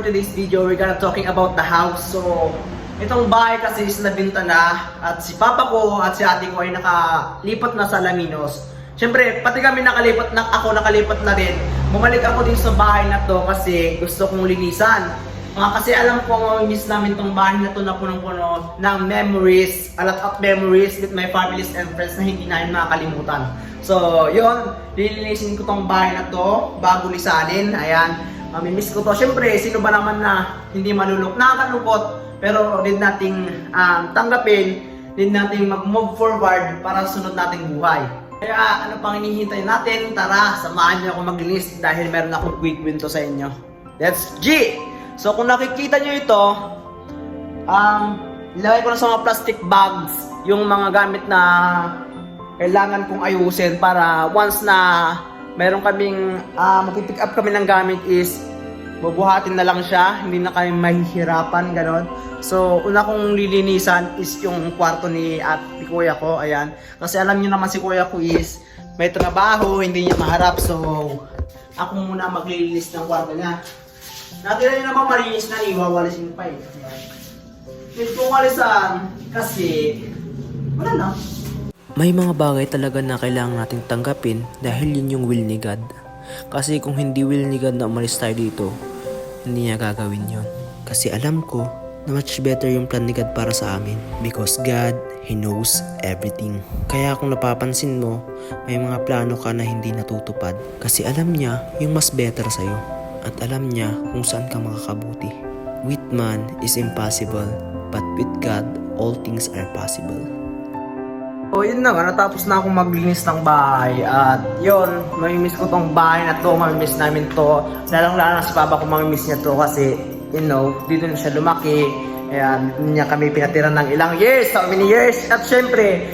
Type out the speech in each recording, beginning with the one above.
for today's video, we're gonna talking about the house. So, itong bahay kasi is nabinta na at si papa ko at si ate ko ay nakalipat na sa Alaminos. Siyempre, pati kami nakalipat na, ako nakalipat na rin. Bumalik ako din sa bahay na to kasi gusto kong linisan. Kasi alam ko, miss namin tong bahay na to na punong-puno ng memories, a lot of memories with my families and friends na hindi namin nakakalimutan. So, yun, lilinisin ko tong bahay na to bago lisanin. Ayan, miss ko to. Siyempre, sino ba naman na hindi malulok? Nakakalungkot, pero din nating tanggapin, din nating mag-move forward para sa sunod nating buhay. Kaya ano pang hinihintay natin? Tara, samahan niyo ako maglinis dahil meron akong quick win to sa inyo. Let's G! So kung nakikita niyo ito, ilagay ko na sa mga plastic bags yung mga gamit na kailangan kong ayusin para once na meron kaming mag-pick up kami ng gamit is bubuhatin na lang siya, hindi na kami mahihirapan, ganon. So, una kong lilinisan is yung kwarto ni kuya ko, ayan. Kasi alam niyo naman si kuya ko is may trabaho, hindi niya maharap. So, ako muna maglilinis ng kwarto niya. Natira niyo naman malinis na, iwawalisin pa eh. Hindi ko walisan kasi wala na. May mga bagay talaga na kailangan nating tanggapin dahil yun yung will ni God. Kasi kung hindi will ni God na umalis tayo dito, hindi niya gagawin yun. Kasi alam ko na much better yung plan ni God para sa amin. Because God, He knows everything. Kaya kung napapansin mo, may mga plano ka na hindi natutupad. Kasi alam niya yung mas better sa'yo. At alam niya kung saan ka makakabuti. With man is impossible, but with God, all things are possible. So yun na nga, natapos na akong maglinis ng bahay at yun, mamimiss ko tong bahay na to, mamimiss namin to. Lalang-lala na si papa ko, mamimiss niya to kasi, you know, dito na siya lumaki. Ayan, dito niya kami pinatira ng ilang years, so many years. At syempre,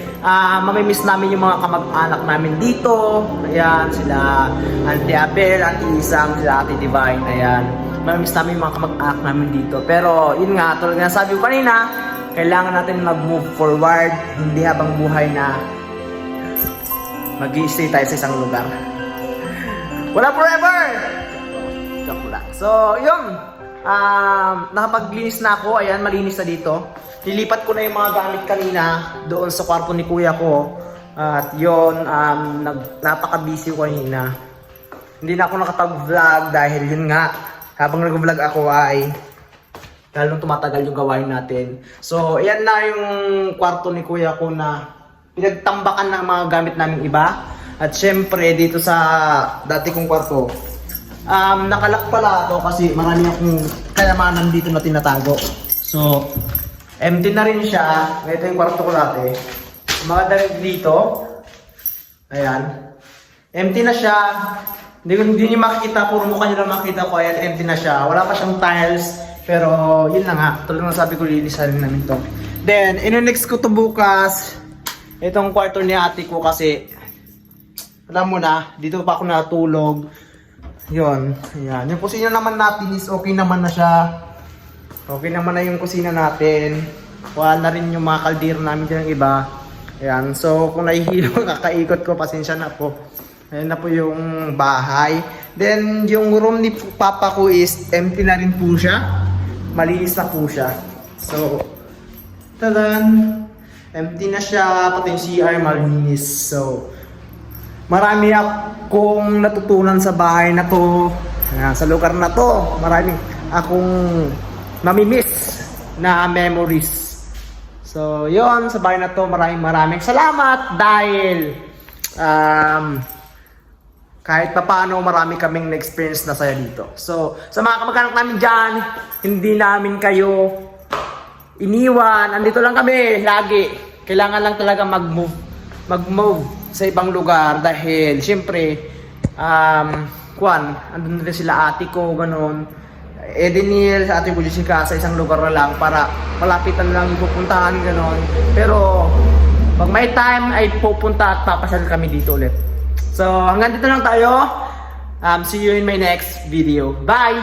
mamimiss namin yung mga kamag-anak namin dito. Ayan, sila Auntie Abel, Auntie Isang, sila Ate Divine. Ayan, mamimiss namin yung mga kamag-anak namin dito. Pero yun nga, tulad nga sabi ko kanina, kailangan natin mag-move forward, hindi habang buhay na mag-i-stay tayo sa isang lugar. Wala forever! Joke lang. So, yun. Nakapaglinis na ako. Ayan, malinis na dito. Nilipat ko na yung mga gamit kanina doon sa kwarto ni kuya ko. At yun, napaka-busy ko kanina. Hindi na ako nakapag-vlog dahil yun nga, habang nag-vlog ako ay lalong tumatagal yung gawain natin. So, ayan na yung kwarto ni kuya ko na pinagtambakan ng mga gamit namin iba. At syempre, dito sa dati kong kwarto, nakalak pala ito kasi marami akong kayamanan dito na tinatago. So, empty na rin siya. Ito yung kwarto ko dati. Mga damit dito. Ayan. Empty na siya. Hindi niyo makikita, puro mukha niyo lang makikita ko. Ayan, empty na siya. Wala pa siyang tiles. Pero, yun na nga. Tulad ng sabi ko, lilisanin namin to. Then, ino-next ko to bukas. Itong kwarto ni ate ko kasi, alam mo na, dito pa ako natulog. Yun. Ayan. Yung kusina naman natin is okay naman na siya. Okay naman na yung kusina natin. Wala na rin yung mga kaldero namin dyan ng iba. Ayan. So, kung nahihilo, kakaikot ko, pasensya na po. Ayan na po yung bahay. Then, yung room ni papa ko is empty na rin po siya. Malinis na po siya. So, tadan! Empty na siya. Pati yung CR malinis. So, marami akong natutunan sa bahay na to. Sa lugar na to. Marami akong mamimiss na memories. So, yon sa bahay na to. Maraming salamat dahil kahit pa paano marami kaming na-experience na saya dito. So, sa mga kamag-anak namin dyan, hindi namin kayo iniwan. Andito lang kami lagi. Kailangan lang talaga mag-move sa ibang lugar dahil syempre andun rin sila ate ko, ganon. Edenil, sa ate ko Jessica, sa isang lugar na lang para malapitan lang yung pupuntahan, ganon. Pero pag may time ay pupunta at papasal kami dito ulit. So hanggang dito lang tayo. See you in my next video. Bye!